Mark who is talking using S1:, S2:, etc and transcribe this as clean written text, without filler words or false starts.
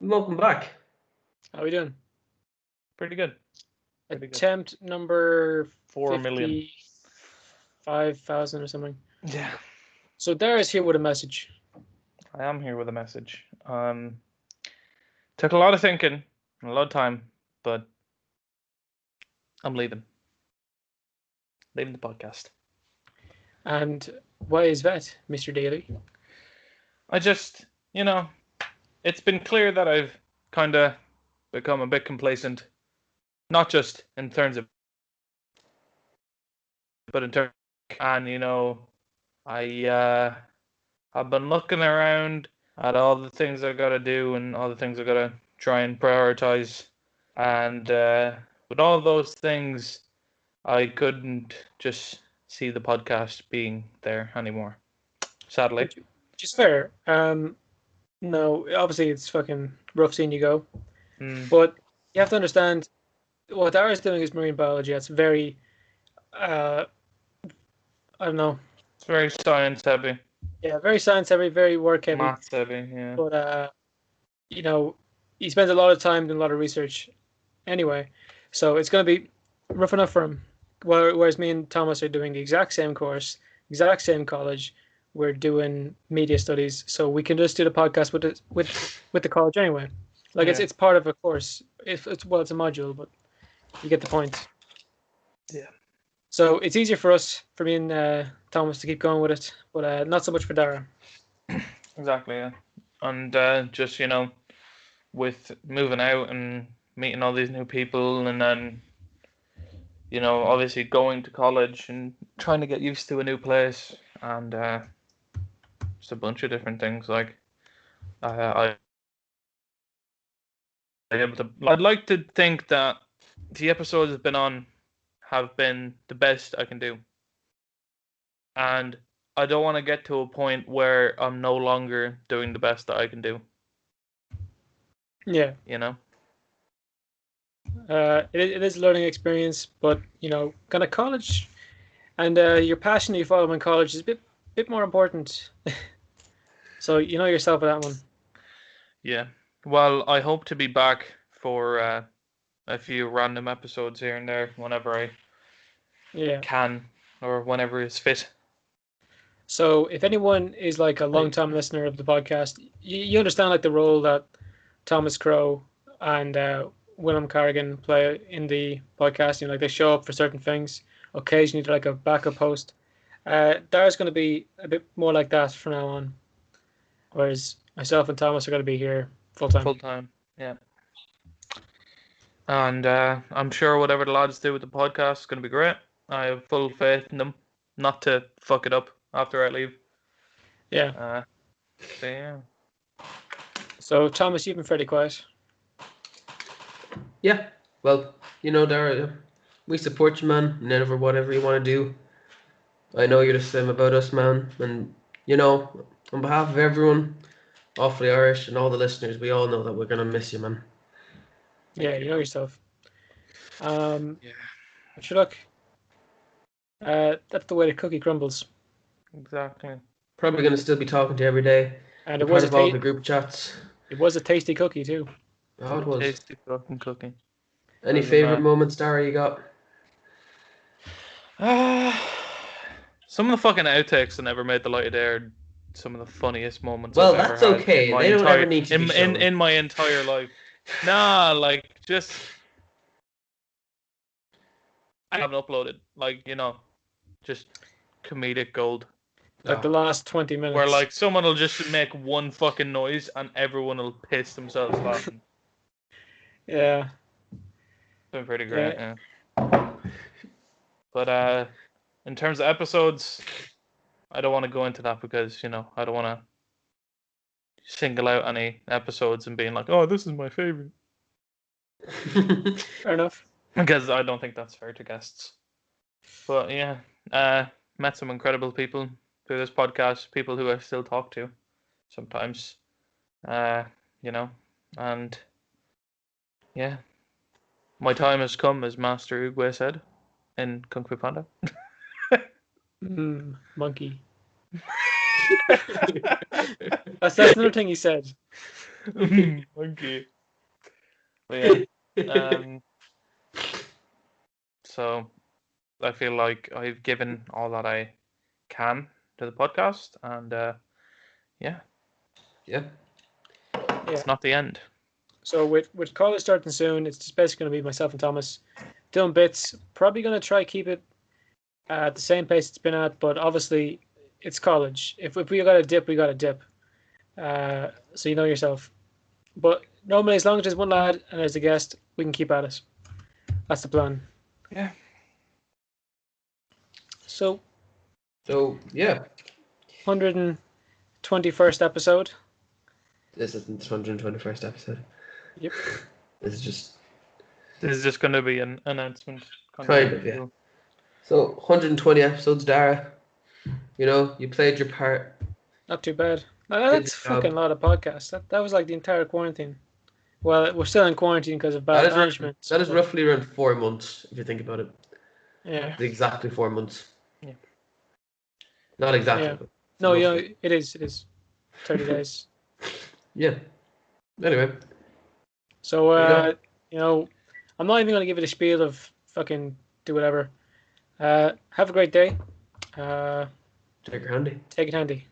S1: Welcome back.
S2: How are we doing?
S3: Pretty good. Pretty good.
S2: Attempt number
S3: 4 million.
S2: 55,000 or something.
S3: Yeah,
S2: So Dara's here with a message.
S3: I am here with a message. Took a lot of thinking, and a lot of time, but I'm leaving. Leaving the podcast.
S2: And why is that, Mr. Daly?
S3: I just, it's been clear that I've kind of become a bit complacent, not just in terms of, but in terms, and I've been looking around at all the things I gotta do and all the things I gotta try and prioritize, and with all those things, I couldn't just see the podcast being there anymore. Sadly.
S2: Which is fair. No, obviously it's fucking rough seeing you go. But you have to understand what Dara's doing is marine biology. It's very, I don't know.
S3: It's very science heavy.
S2: Yeah, very science heavy, very work heavy.
S3: Maths heavy, yeah.
S2: But he spends a lot of time doing a lot of research anyway, so it's going to be rough enough for him. Whereas me and Thomas are doing the exact same course, exact same college. We're doing media studies, so we can just do the podcast with the college anyway. Like it's part of a course. It's a module, but you get the point.
S3: Yeah.
S2: So it's easier for us, for me and Thomas, to keep going with it, but not so much for Dara.
S3: Exactly, yeah. And just with moving out and meeting all these new people, and then obviously going to college and trying to get used to a new place, and just a bunch of different things. Like I'd like to think that the episodes I've been on have been the best I can do, and I don't want to get to a point where I'm no longer doing the best that I can do.
S2: Yeah. It is a learning experience, but kind of college and your passion you follow in college is a bit more important. So you know yourself with that one.
S3: Yeah. Well, I hope to be back for a few random episodes here and there whenever I can, or whenever it's fit.
S2: So if anyone is like a long-time listener of the podcast, you understand like the role that Thomas Crow and Willem Carrigan play in the podcast. Like they show up for certain things. Occasionally they're like a backup host. Dara's going to be a bit more like that from now on, whereas myself and Thomas are going to be here full time.
S3: Full time, yeah. And I'm sure whatever the lads do with the podcast is going to be great. I have full faith in them not to fuck it up after I leave.
S2: Yeah.
S3: So
S2: Thomas, you've been fairly quiet.
S1: Yeah. Well, Dara, we support you, man. Whatever you want to do. I know you're the same about us, man. And on behalf of everyone, Awfully Irish, and all the listeners, we all know that we're gonna miss you, man.
S2: Yeah, you know yourself.
S3: Yeah.
S2: Sure, look. That's the way the cookie crumbles.
S3: Exactly.
S1: Probably gonna still be talking to you every day.
S2: And it was
S1: all the group chats.
S2: It was a tasty cookie too.
S1: Oh, it was.
S3: Tasty fucking cookie.
S1: Any favorite moments, Dara, you got?
S3: Some of the fucking outtakes that never made the light of day are some of the funniest moments.
S1: Well,
S3: I've
S1: that's
S3: ever
S1: okay.
S3: Had
S1: they don't ever need to be shown.
S3: in my entire life. Nah, like just I haven't uploaded. Like just comedic gold.
S2: Like the last 20 minutes.
S3: Where like someone will just make one fucking noise and everyone will piss themselves laughing.
S2: Yeah.
S3: It's been pretty great, yeah. But in terms of episodes, I don't want to go into that because, I don't want to single out any episodes and being like, oh, this is my favorite.
S2: Fair enough.
S3: Because I don't think that's fair to guests. But yeah, met some incredible people through this podcast, people who I still talk to sometimes, and yeah, my time has come, as Master Oogway said in Kung Fu Panda.
S2: Monkey. That's another thing he said.
S3: Monkey. But yeah. So I feel like I've given all that I can to the podcast, and yeah,
S1: Yeah.
S3: it's not the end.
S2: So with college starting soon, it's just basically going to be myself and Thomas doing bits. Probably going to try keep it at the same pace it's been at, but obviously it's college. If we got a dip, we got a dip. So you know yourself. But normally, as long as there's one lad and there's a guest, we can keep at it. That's the plan.
S3: Yeah.
S2: So
S1: yeah,
S2: 121st episode.
S1: this isn't the 121st episode.
S2: Yep.
S1: This is
S3: just going to be an announcement.
S1: Kind of, yeah. So 120 episodes, Dara. You know, you played your part.
S2: Not too bad. That's fucking a lot of podcasts. That was like the entire quarantine. Well, we're still in quarantine because of bad management.
S1: That is roughly around 4 months, if you think about it.
S2: Yeah.
S1: Exactly 4 months.
S3: Yeah.
S1: Not exactly.
S2: Yeah.
S1: But
S2: No, yeah, it is. 30 days.
S1: Yeah. Anyway.
S2: So, you know, I'm not even going to give it a spiel of fucking do whatever. Have a great day.
S1: Take it handy.
S2: Take it handy.